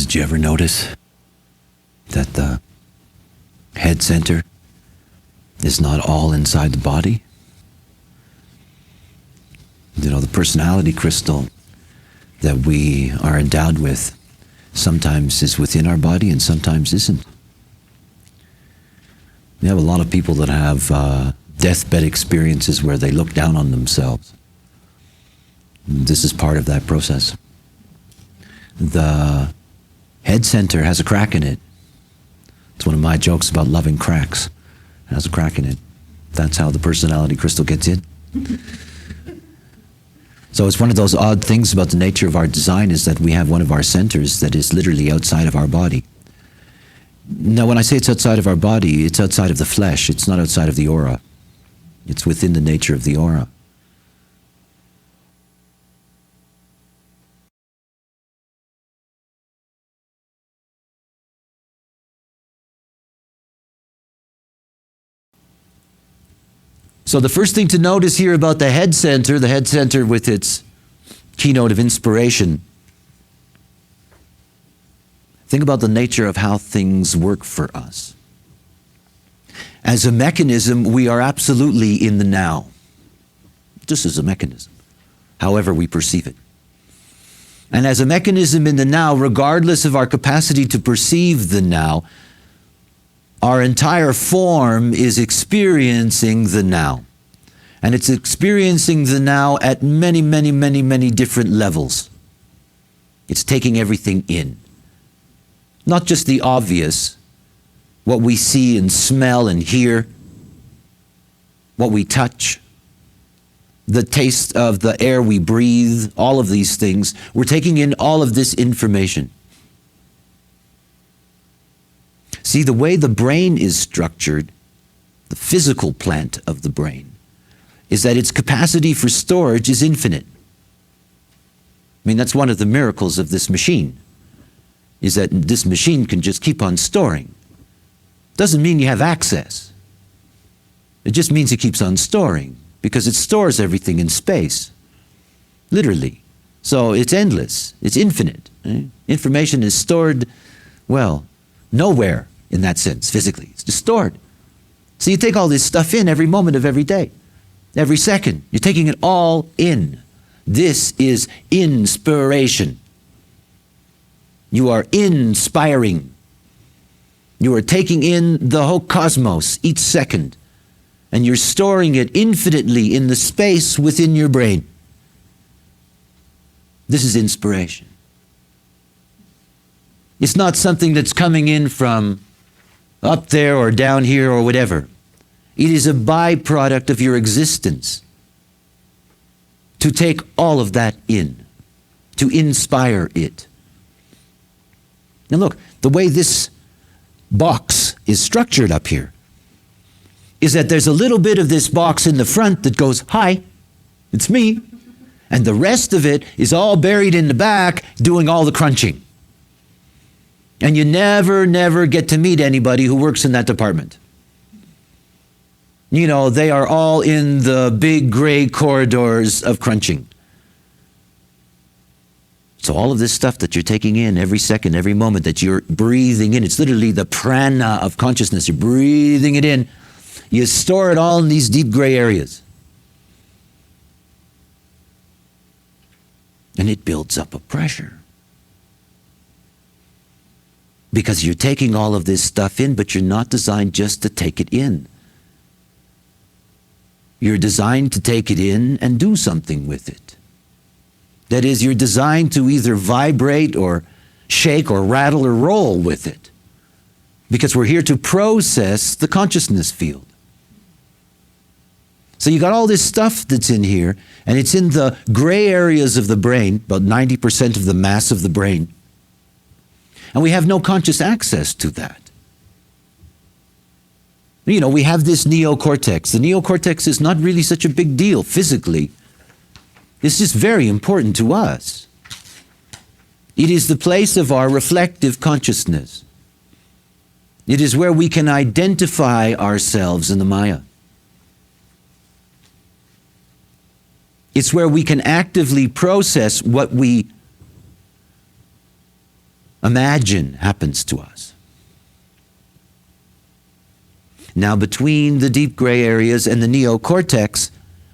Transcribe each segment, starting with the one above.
Did you ever notice that the head center is not all inside the body? You know, the personality crystal that we are endowed with sometimes is within our body and sometimes isn't. We have a lot of people that have deathbed experiences where they look down on themselves. This is part of that process. The head center has a crack in it. It's one of my jokes about loving cracks. It has a crack in it. That's how the personality crystal gets in. So it's one of those odd things about the nature of our design is that we have one of our centers that is literally outside of our body. Now, when I say it's outside of our body, it's outside of the flesh. It's not outside of the aura. It's within the nature of the aura. So the first thing to notice here about the head center with its keynote of inspiration, think about the nature of how things work for us. As a mechanism, we are absolutely in the now, just as a mechanism, however we perceive it. And as a mechanism in the now, regardless of our capacity to perceive the now, our entire form is experiencing the now. And it's experiencing the now at many, many, many, many different levels. It's taking everything in. Not just the obvious, what we see and smell and hear, what we touch, the taste of the air we breathe, all of these things. We're taking in all of this information. See, the way the brain is structured, the physical plant of the brain, is that its capacity for storage is infinite. I mean, that's one of the miracles of this machine, is that this machine can just keep on storing. Doesn't mean you have access. It just means it keeps on storing, because it stores everything in space, literally. So it's endless, it's infinite. Information is stored, well, nowhere. In that sense, physically. It's just stored. So you take all this stuff in every moment of every day, every second. You're taking it all in. This is inspiration. You are inspiring. You are taking in the whole cosmos each second, and you're storing it infinitely in the space within your brain. This is inspiration. It's not something that's coming in from up there or down here or whatever. It is a byproduct of your existence to take all of that in, to inspire it. Now look, the way this box is structured up here is that there's a little bit of this box in the front that goes, hi, it's me, and the rest of it is all buried in the back doing all the crunching. And you never get to meet anybody who works in that department. You know, they are all in the big gray corridors of crunching. So all of this stuff that you're taking in every second, every moment that you're breathing in, it's literally the prana of consciousness. You're breathing it in. You store it all in these deep gray areas. And it builds up a pressure. Because you're taking all of this stuff in, but you're not designed just to take it in. You're designed to take it in and do something with it. That is, you're designed to either vibrate or shake or rattle or roll with it. Because we're here to process the consciousness field. So you got all this stuff that's in here, and it's in the gray areas of the brain, about 90% of the mass of the brain. And we have no conscious access to that. You know, we have this neocortex. The neocortex is not really such a big deal physically. It's just very important to us. It is the place of our reflective consciousness. It is where we can identify ourselves in the Maya. It's where we can actively process what we imagine happens to us. Now, between the deep gray areas and the neocortex,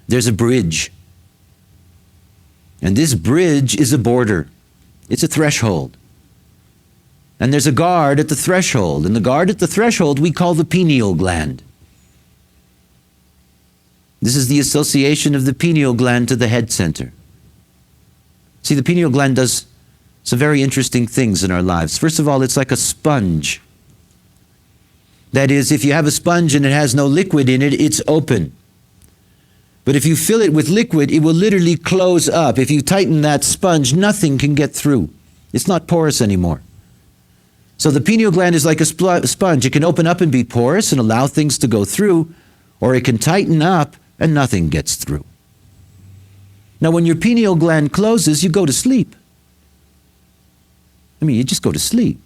there's a bridge. And this bridge is a border. It's a threshold. And there's a guard at the threshold. And the guard at the threshold we call the pineal gland. This is the association of the pineal gland to the head center. See, the pineal gland does some very interesting things in our lives. First of all, it's like a sponge. That is, if you have a sponge and it has no liquid in it, it's open. But if you fill it with liquid, it will literally close up. If you tighten that sponge, nothing can get through. It's not porous anymore. So the pineal gland is like a sponge. It can open up and be porous and allow things to go through, or it can tighten up and nothing gets through. Now, when your pineal gland closes, you go to sleep. I mean, you just go to sleep.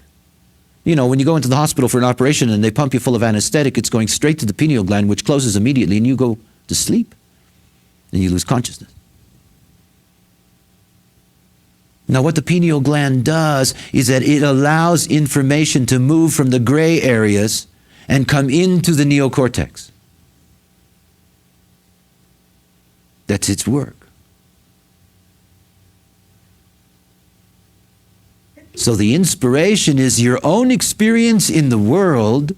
You know, when you go into the hospital for an operation and they pump you full of anesthetic, it's going straight to the pineal gland, which closes immediately, and you go to sleep. And you lose consciousness. Now, what the pineal gland does is that it allows information to move from the gray areas and come into the neocortex. That's its work. So the inspiration is your own experience in the world.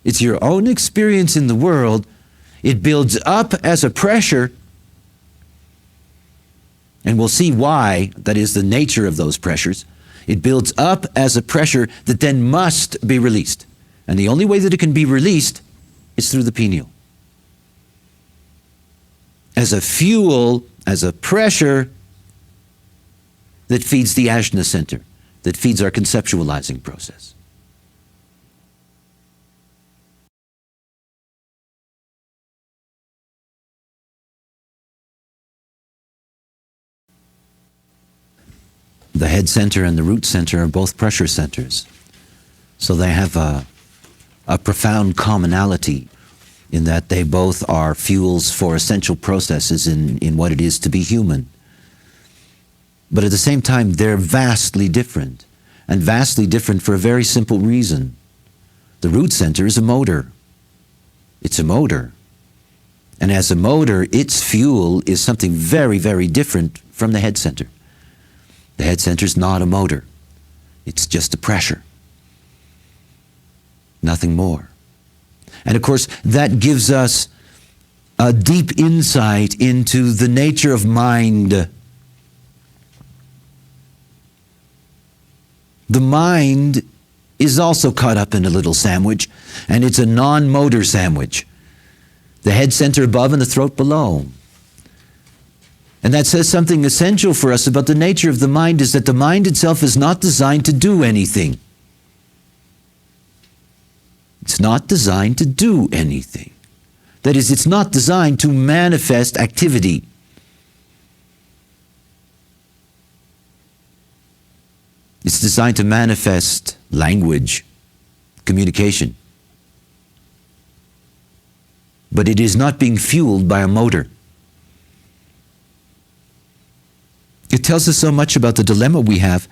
It's your own experience in the world. It builds up as a pressure. And we'll see why, that is the nature of those pressures. It builds up as a pressure that then must be released. And the only way that it can be released is through the pineal. As a fuel, as a pressure that feeds the ajna center, that feeds our conceptualizing process. The head center and the root center are both pressure centers. So they have a profound commonality in that they both are fuels for essential processes in what it is to be human. But at the same time, they're vastly different, and vastly different for a very simple reason. The root center is a motor. It's a motor. And as a motor, its fuel is something very, very different from the head center. The head center is not a motor. It's just a pressure. Nothing more. And of course, that gives us a deep insight into the nature of mind. The mind is also caught up in a little sandwich, and it's a non-motor sandwich. The head center above and the throat below. And that says something essential for us about the nature of the mind, is that the mind itself is not designed to do anything. It's not designed to do anything. That is, it's not designed to manifest activity. It's designed to manifest language, communication. But it is not being fueled by a motor. It tells us so much about the dilemma we have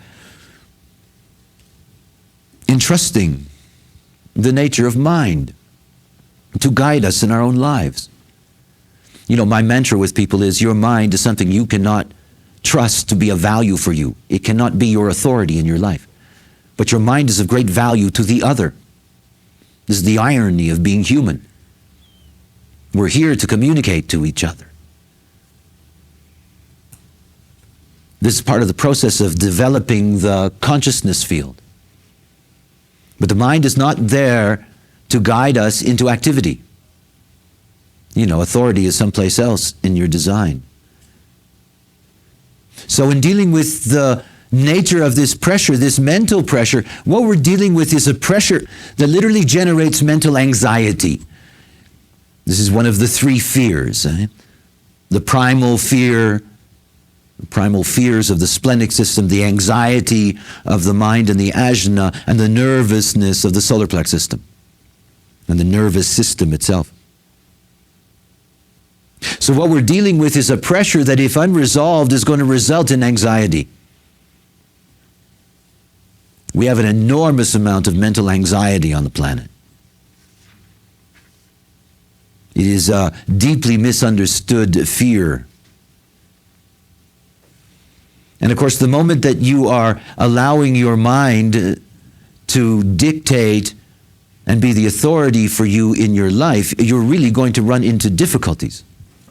in trusting the nature of mind to guide us in our own lives. You know, my mantra with people is, your mind is something you cannot trust to be of value for you. It cannot be your authority in your life. But your mind is of great value to the other. This is the irony of being human. We're here to communicate to each other. This is part of the process of developing the consciousness field. But the mind is not there to guide us into activity. You know, authority is someplace else in your design. So in dealing with the nature of this pressure, this mental pressure, what we're dealing with is a pressure that literally generates mental anxiety. This is one of the three fears. The primal fear, the primal fears of the splenic system, the anxiety of the mind and the ajna, and the nervousness of the solar plex system, and the nervous system itself. So what we're dealing with is a pressure that, if unresolved, is going to result in anxiety. We have an enormous amount of mental anxiety on the planet. It is a deeply misunderstood fear. And of course, the moment that you are allowing your mind to dictate and be the authority for you in your life, you're really going to run into difficulties,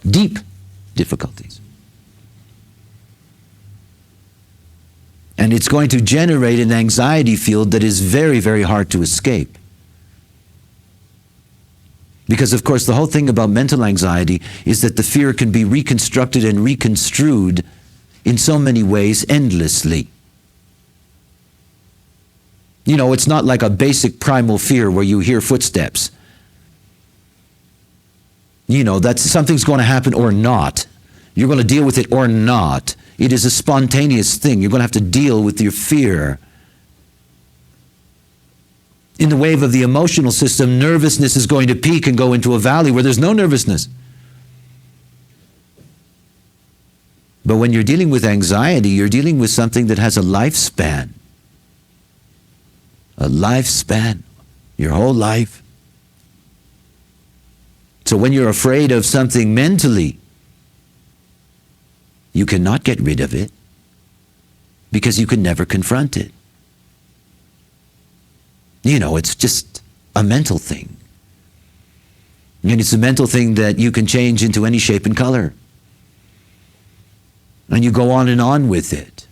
deep difficulties. And it's going to generate an anxiety field that is very, very hard to escape. Because, of course, the whole thing about mental anxiety is that the fear can be reconstructed and reconstrued in so many ways endlessly. You know, it's not like a basic primal fear where you hear footsteps. You know, that something's going to happen or not. You're going to deal with it or not. It is a spontaneous thing. You're going to have to deal with your fear. In the wave of the emotional system, nervousness is going to peak and go into a valley where there's no nervousness. But when you're dealing with anxiety, you're dealing with something that has a lifespan. A lifespan. Your whole life. So when you're afraid of something mentally, you cannot get rid of it because you can never confront it. You know, it's just a mental thing. And it's a mental thing that you can change into any shape and color. And you go on with it.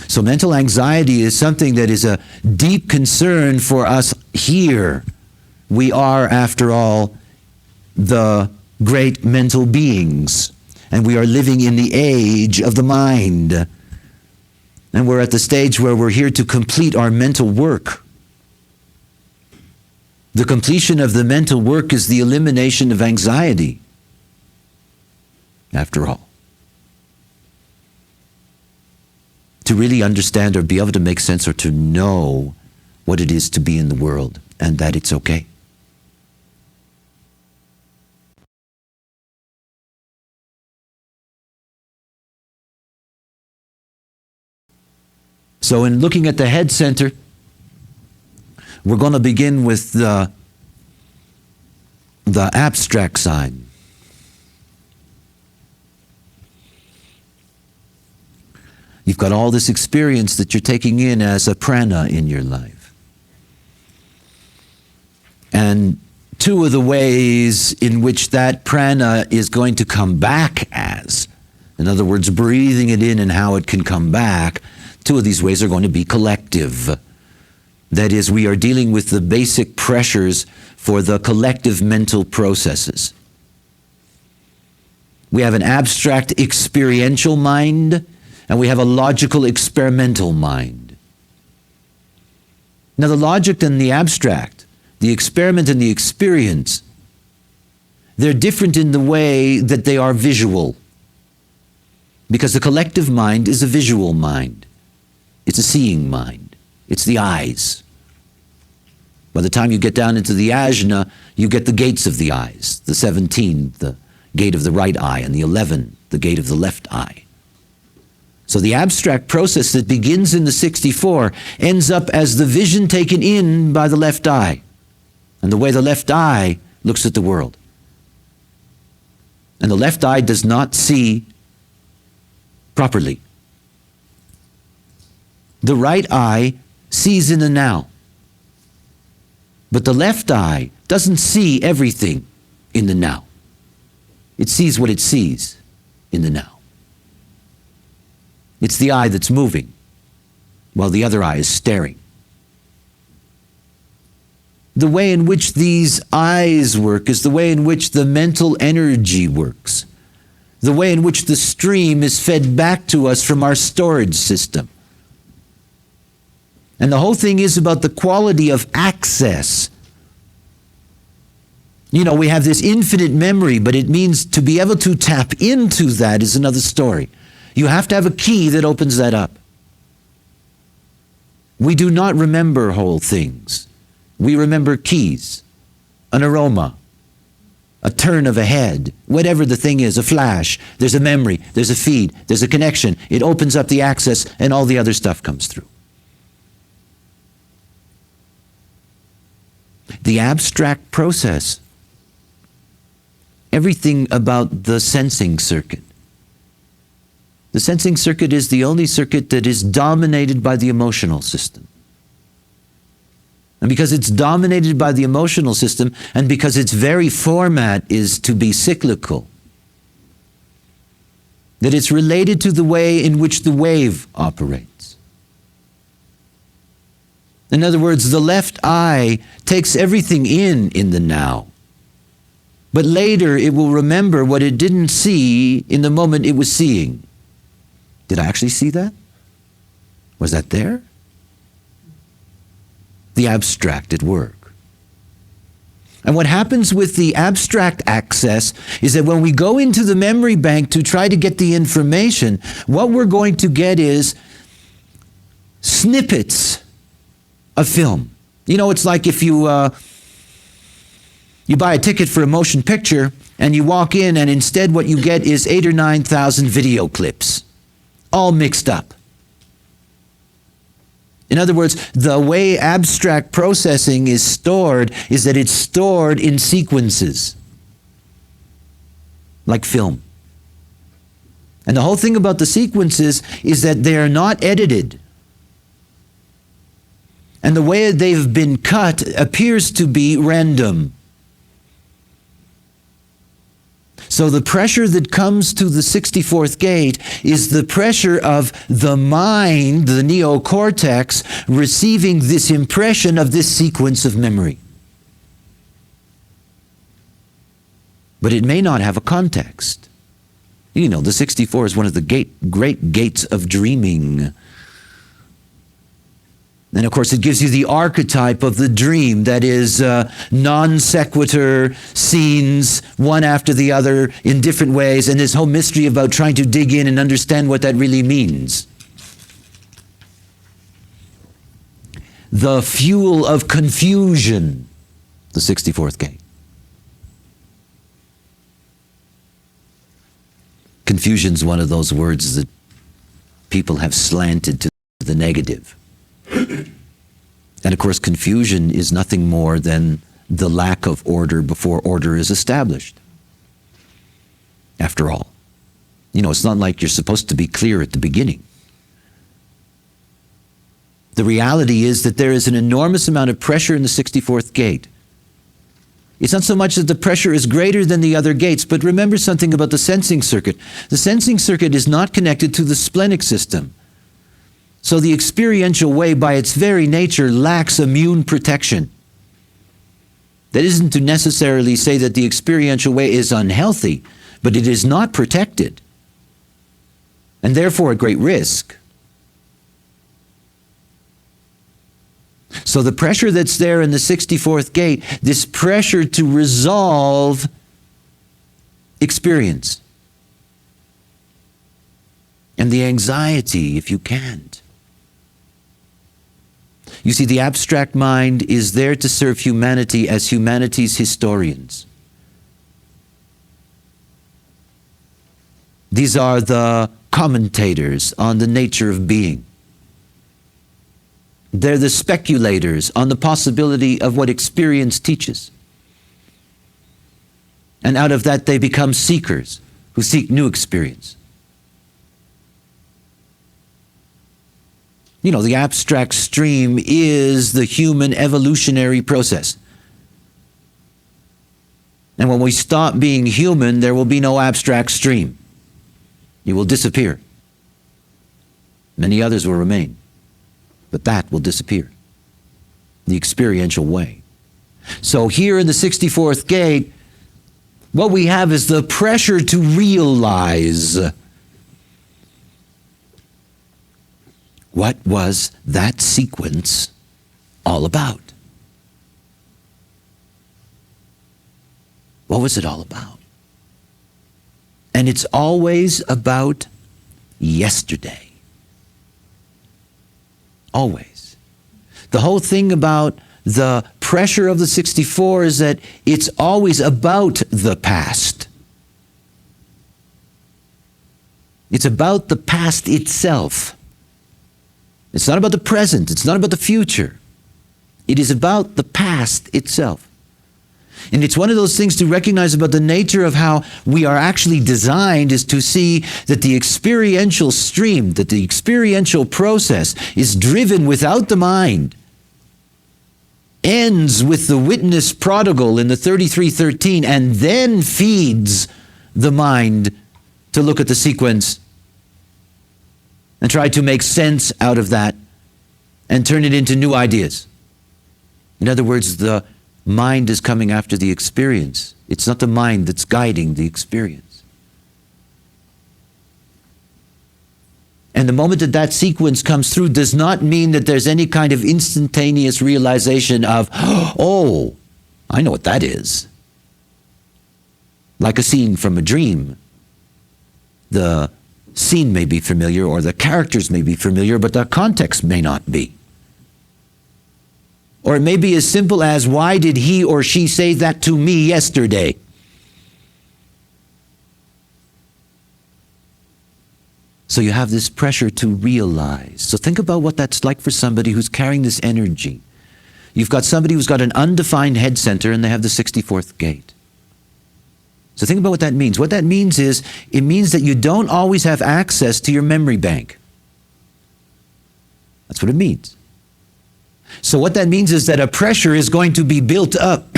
So mental anxiety is something that is a deep concern for us here. We are, after all, the great mental beings. And we are living in the age of the mind. And we're at the stage where we're here to complete our mental work. The completion of the mental work is the elimination of anxiety, after all. To really understand or be able to make sense or to know what it is to be in the world and that it's okay. So in looking at the head center, we're going to begin with the abstract side. You've got all this experience that you're taking in as a prana in your life. And two of the ways in which that prana is going to come back as, in other words, breathing it in and how it can come back, two of these ways are going to be collective. That is, we are dealing with the basic pressures for the collective mental processes. We have an abstract experiential mind, and we have a logical experimental mind. Now the logic and the abstract, the experiment and the experience, they're different in the way that they are visual. Because the collective mind is a visual mind. It's a seeing mind. It's the eyes. By the time you get down into the ajna, you get the gates of the eyes. The 17, the gate of the right eye, and the 11, the gate of the left eye. So the abstract process that begins in the 64 ends up as the vision taken in by the left eye, and the way the left eye looks at the world. And the left eye does not see properly. The right eye sees in the now. But the left eye doesn't see everything in the now. It sees what it sees in the now. It's the eye that's moving, while the other eye is staring. The way in which these eyes work is the way in which the mental energy works. The way in which the stream is fed back to us from our storage system. And the whole thing is about the quality of access. You know, we have this infinite memory, but it means to be able to tap into that is another story. You have to have a key that opens that up. We do not remember whole things. We remember keys, an aroma, a turn of a head, whatever the thing is, a flash, there's a memory, there's a feed, there's a connection. It opens up the access and all the other stuff comes through. The abstract process, everything about the sensing circuit. The sensing circuit is the only circuit that is dominated by the emotional system. And because it's dominated by the emotional system, and because its very format is to be cyclical, that it's related to the way in which the wave operates. In other words, the left eye takes everything in the now. But later it will remember what it didn't see in the moment it was seeing. Did I actually see that? Was that there? The abstract at work. And what happens with the abstract access is that when we go into the memory bank to try to get the information, what we're going to get is snippets of film. You know, it's like if you buy a ticket for a motion picture and you walk in and instead what you get is 8,000 or 9,000 video clips, all mixed up. In other words, the way abstract processing is stored is that it's stored in sequences, like film. And the whole thing about the sequences is that they are not edited. And the way they've been cut appears to be random. So the pressure that comes to the 64th gate is the pressure of the mind, the neocortex, receiving this impression of this sequence of memory. But it may not have a context. You know, the 64 is one of the great gates of dreaming. And of course, it gives you the archetype of the dream, that is non sequitur scenes, one after the other in different ways, and this whole mystery about trying to dig in and understand what that really means. The fuel of confusion, the 64th gate. Confusion's one of those words that people have slanted to the negative. And of course, confusion is nothing more than the lack of order before order is established. After all, you know, it's not like you're supposed to be clear at the beginning. The reality is that there is an enormous amount of pressure in the 64th gate. It's not so much that the pressure is greater than the other gates, but remember something about the sensing circuit. The sensing circuit is not connected to the splenic system. So the experiential way, by its very nature, lacks immune protection. That isn't to necessarily say that the experiential way is unhealthy, but it is not protected, and therefore at great risk. So the pressure that's there in the 64th gate, this pressure to resolve experience, and the anxiety if you can't. You see, the abstract mind is there to serve humanity as humanity's historians. These are the commentators on the nature of being. They're the speculators on the possibility of what experience teaches. And out of that they become seekers who seek new experience. You know, the abstract stream is the human evolutionary process. And when we stop being human, there will be no abstract stream. You will disappear. Many others will remain, but that will disappear. The experiential way. So here in the 64th gate, what we have is the pressure to realize. What was that sequence all about? What was it all about? And it's always about yesterday. Always. The whole thing about the pressure of the 64 is that it's always about the past. It's about the past itself. It's not about the present. It's not about the future. It is about the past itself. And it's one of those things to recognize about the nature of how we are actually designed, is to see that the experiential stream, that the experiential process is driven without the mind, ends with the witness prodigal in the 33:13, and then feeds the mind to look at the sequence and try to make sense out of that and turn it into new ideas. In other words, the mind is coming after the experience. It's not the mind that's guiding the experience. And the moment that that sequence comes through does not mean that there's any kind of instantaneous realization of, oh, I know what that is. Like a scene from a dream. The scene may be familiar, or the characters may be familiar, but the context may not be. Or it may be as simple as, why did he or she say that to me yesterday? So you have this pressure to realize. So think about what that's like for somebody who's carrying this energy. You've got somebody who's got an undefined head center and they have the 64th gate. So think about what that means. What that means is, it means that you don't always have access to your memory bank. That's what it means. So what that means is that a pressure is going to be built up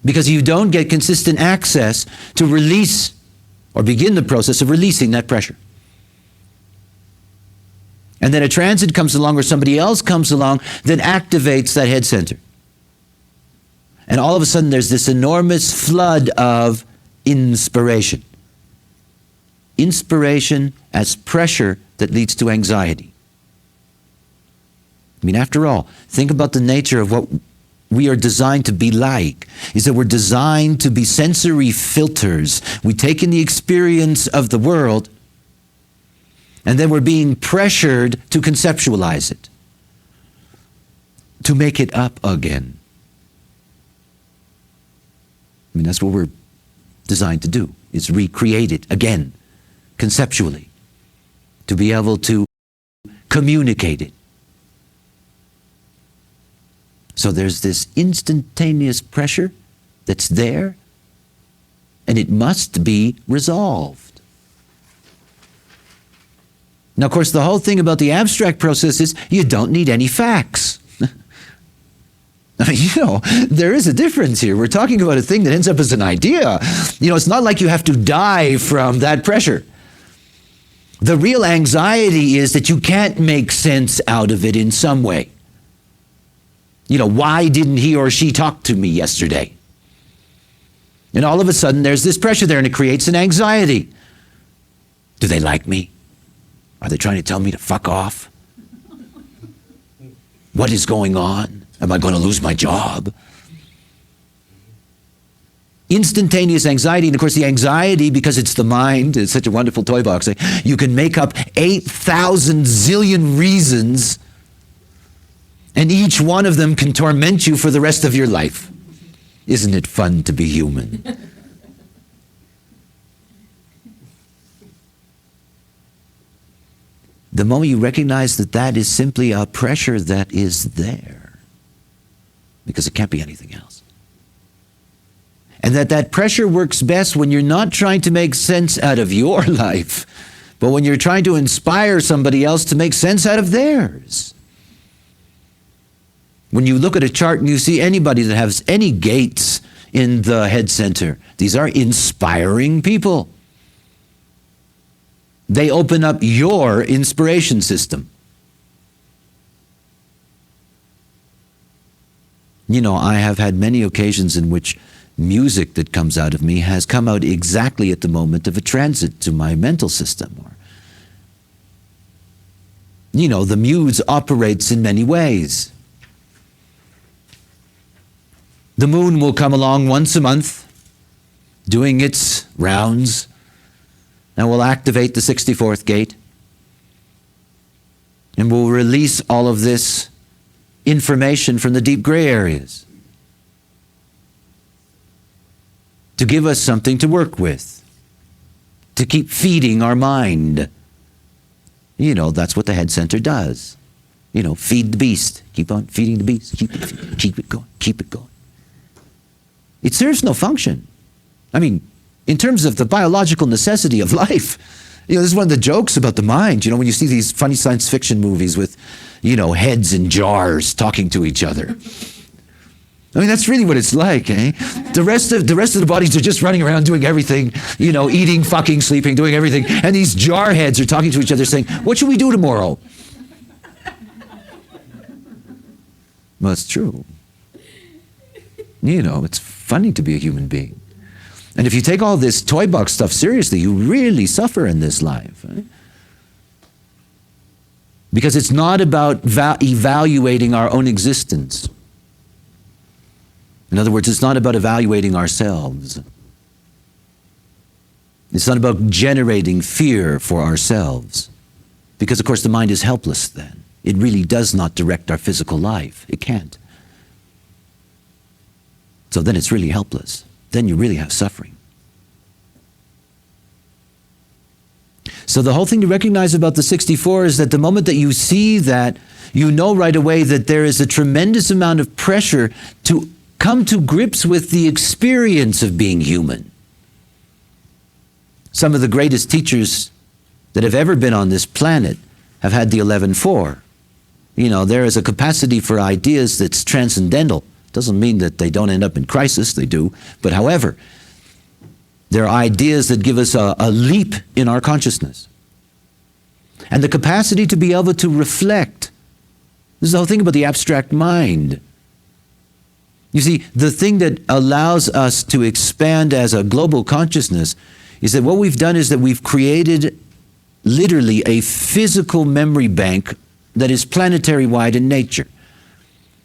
because you don't get consistent access to release or begin the process of releasing that pressure. And then a transit comes along, or somebody else comes along that activates that head center. And all of a sudden there's this enormous flood of inspiration. Inspiration as pressure that leads to anxiety. I mean, after all, think about the nature of what we are designed to be like, is that we're designed to be sensory filters. We take in the experience of the world, and then we're being pressured to conceptualize it, to make it up again. I mean, that's what we're designed to do, is recreate it again, conceptually, to be able to communicate it. So there's this instantaneous pressure that's there, and it must be resolved. Now, of course, the whole thing about the abstract process is you don't need any facts. I mean, there is a difference here. We're talking about a thing that ends up as an idea. It's not like you have to die from that pressure. The real anxiety is that you can't make sense out of it in some way. Why didn't he or she talk to me yesterday? And all of a sudden there's this pressure there, and it creates an anxiety. Do they like me? Are they trying to tell me to fuck off? What is going on? Am I going to lose my job? Instantaneous anxiety, and of course the anxiety, because it's the mind, it's such a wonderful toy box. You can make up 8,000 zillion reasons, and each one of them can torment you for the rest of your life. Isn't it fun to be human? The moment you recognize that that is simply a pressure that is there, because it can't be anything else, and that pressure works best when you're not trying to make sense out of your life, but when you're trying to inspire somebody else to make sense out of theirs. When you look at a chart and you see anybody that has any gates in the head center, these are inspiring people. They open up your inspiration system. I have had many occasions in which music that comes out of me has come out exactly at the moment of a transit to my mental system. The muse operates in many ways. The moon will come along once a month, doing its rounds, and will activate the 64th gate, and will release all of this information from the deep gray areas, to give us something to work with, to keep feeding our mind. You know, that's what the head center does. You know, feed the beast. Keep on feeding the beast. Keep it going. Keep it going. It serves no function. I mean, in terms of the biological necessity of life, you know, this is one of the jokes about the mind. You know, when you see these funny science fiction movies with, you know, heads in jars talking to each other. I mean, that's really what it's like, eh? The rest of the bodies are just running around doing everything, you know, eating, fucking, sleeping, doing everything. And these jar heads are talking to each other saying, what should we do tomorrow? Well, it's true. You know, it's funny to be a human being. And if you take all this toy box stuff seriously, you really suffer in this life. Eh? Because it's not about evaluating our own existence. In other words, it's not about evaluating ourselves. It's not about generating fear for ourselves. Because, of course, the mind is helpless then. It really does not direct our physical life. It can't. So then it's really helpless. Then you really have suffering. So the whole thing to recognize about the 64 is that the moment that you see that, you know right away that there is a tremendous amount of pressure to come to grips with the experience of being human. Some of the greatest teachers that have ever been on this planet have had the 11-4. You know, there is a capacity for ideas that's transcendental. Doesn't mean that they don't end up in crisis, they do. But however, there are ideas that give us a leap in our consciousness. And the capacity to be able to reflect. This is the whole thing about the abstract mind. You see, the thing that allows us to expand as a global consciousness is that what we've done is that we've created literally a physical memory bank that is planetary-wide in nature.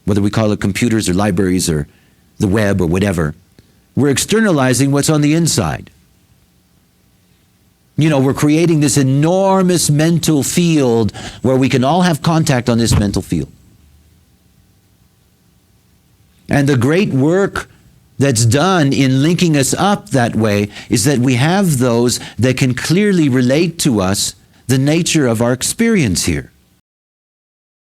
Whether we call it computers or libraries or the web or whatever, we're externalizing what's on the inside. You know, we're creating this enormous mental field where we can all have contact on this mental field. And the great work that's done in linking us up that way is that we have those that can clearly relate to us the nature of our experience here.